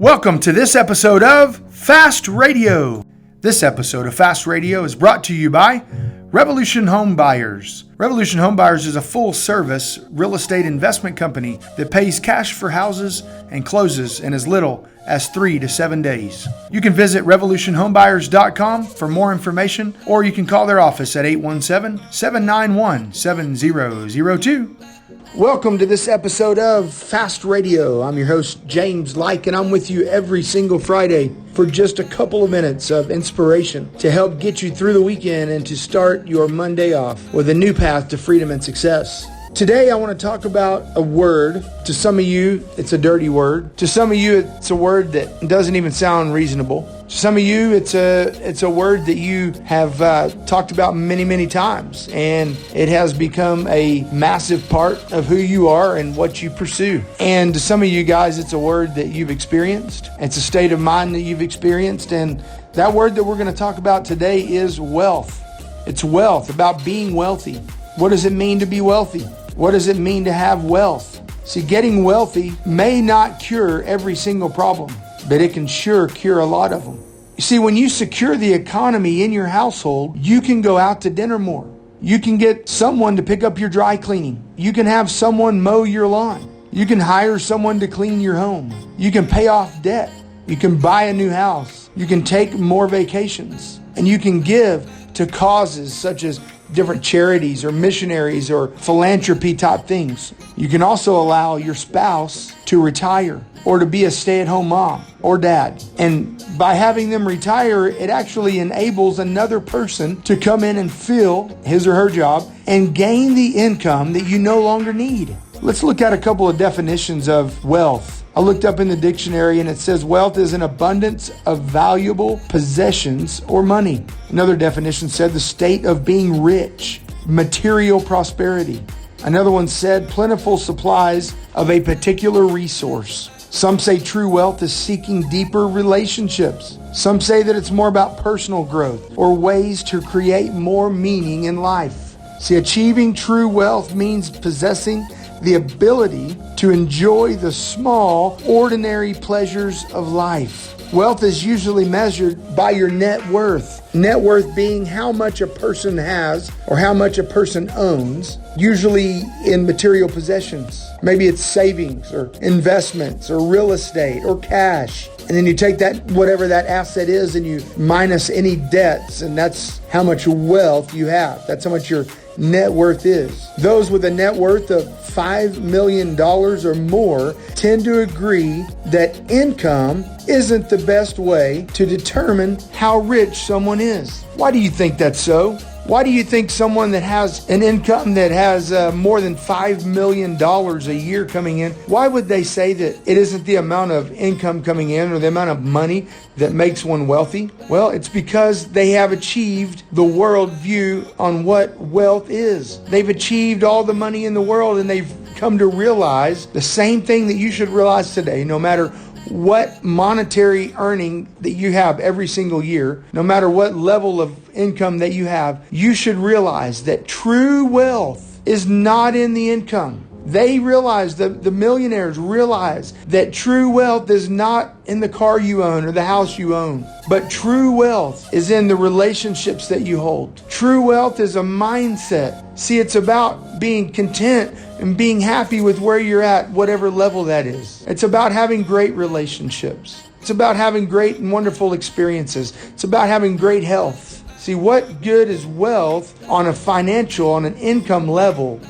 Welcome to this episode of Fast Radio. This episode of Fast Radio is brought to you by Revolution Home Buyers. Revolution Home Buyers is a full-service real estate investment company that pays cash for houses and closes in as little as 3 to 7 days. You can visit revolutionhomebuyers.com for more information, or you can call their office at 817-791-7002. Welcome to this episode of Fast Radio. I'm your host, James Like, and I'm with you every single Friday for just a couple of minutes of inspiration to help get you through the weekend and to start your Monday off with a new path to freedom and success. Today, I want to talk about a word. To some of you, it's a dirty word. To some of you, it's a word that doesn't even sound reasonable. To some of you, it's a word that you have talked about many, many times, and it has become a massive part of who you are and what you pursue. And to some of you guys, it's a word that you've experienced. It's a state of mind that you've experienced, and that word that we're going to talk about today is wealth. It's wealth, about being wealthy. What does it mean to be wealthy? What does it mean to have wealth? See, getting wealthy may not cure every single problem, but it can sure cure a lot of them. You see, when you secure the economy in your household, you can go out to dinner more. You can get someone to pick up your dry cleaning. You can have someone mow your lawn. You can hire someone to clean your home. You can pay off debt. You can buy a new house. You can take more vacations. And you can give to causes such as different charities or missionaries or philanthropy type things. You can also allow your spouse to retire or to be a stay-at-home mom or dad. And by having them retire, it actually enables another person to come in and fill his or her job and gain the income that you no longer need. Let's look at a couple of definitions of wealth. I looked up in the dictionary and it says wealth is an abundance of valuable possessions or money. Another definition said the state of being rich, material prosperity. Another one said plentiful supplies of a particular resource. Some say true wealth is seeking deeper relationships. Some say that it's more about personal growth or ways to create more meaning in life. See, achieving true wealth means possessing the ability to enjoy the small, ordinary pleasures of life. Wealth is usually measured by your net worth. Net worth being how much a person has or how much a person owns, usually in material possessions. Maybe it's savings or investments or real estate or cash. And then you take that, whatever that asset is, and you minus any debts, and that's how much wealth you have. That's how much your net worth is. Those with a net worth of $5 million or more tend to agree that income isn't the best way to determine how rich someone is. Why do you think that's so? Why do you think someone that has an income that has more than $5 million a year coming in, why would they say that it isn't the amount of income coming in or the amount of money that makes one wealthy? Well, it's because they have achieved the world view on what wealth is. They've achieved all the money in the world, and they've come to realize the same thing that you should realize today, no matter what monetary earning that you have every single year, no matter what level of income that you have, you should realize that true wealth is not in the income. They realize, the millionaires realize that true wealth is not in the car you own or the house you own, but true wealth is in the relationships that you hold. True wealth is a mindset. See, it's about being content and being happy with where you're at, whatever level that is. It's about having great relationships. It's about having great and wonderful experiences. It's about having great health. See, what good is wealth on an income level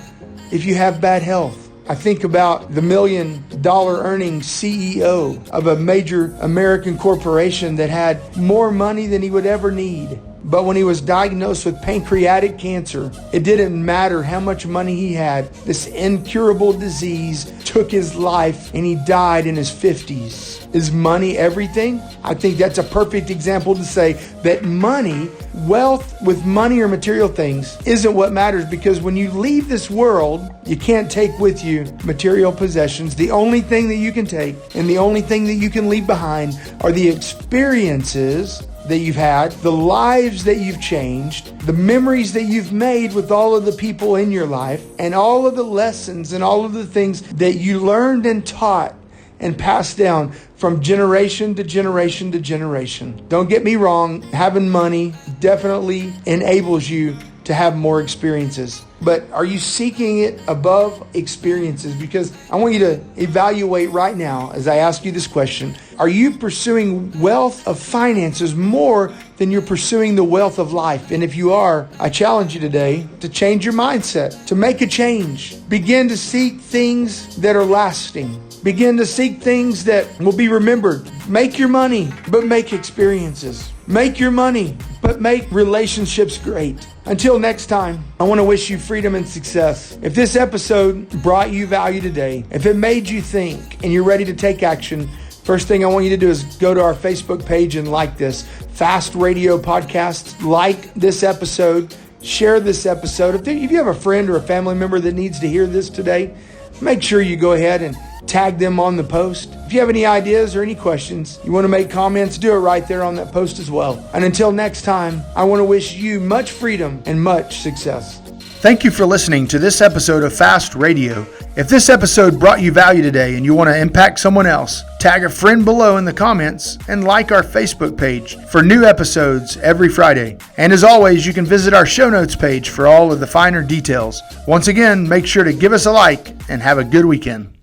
if you have bad health? I think about the $1 million earning CEO of a major American corporation that had more money than he would ever need. But when he was diagnosed with pancreatic cancer, it didn't matter how much money he had. This incurable disease took his life and he died in his 50s. Is money everything? I think that's a perfect example to say that money, wealth with money or material things isn't what matters, because when you leave this world, you can't take with you material possessions. The only thing that you can take and the only thing that you can leave behind are the experiences that you've had, the lives that you've changed, the memories that you've made with all of the people in your life, and all of the lessons and all of the things that you learned and taught and passed down from generation to generation to generation. Don't get me wrong, having money definitely enables you to have more experiences. But are you seeking it above experiences? Because I want you to evaluate right now as I ask you this question. Are you pursuing wealth of finances more than you're pursuing the wealth of life? And if you are, I challenge you today to change your mindset, to make a change. Begin to seek things that are lasting. Begin to seek things that will be remembered. Make your money, but make experiences. Make your money, but make relationships great. Until next time, I want to wish you freedom and success. If this episode brought you value today, if it made you think and you're ready to take action, first thing I want you to do is go to our Facebook page and like this Fast Radio Podcast. Like this episode, share this episode. If you have a friend or a family member that needs to hear this today, make sure you go ahead and tag them on the post. If you have any ideas or any questions, you want to make comments, do it right there on that post as well. And until next time, I want to wish you much freedom and much success. Thank you for listening to this episode of Fast Radio. If this episode brought you value today and you want to impact someone else, tag a friend below in the comments and like our Facebook page for new episodes every Friday. And as always, you can visit our show notes page for all of the finer details. Once again, make sure to give us a like and have a good weekend.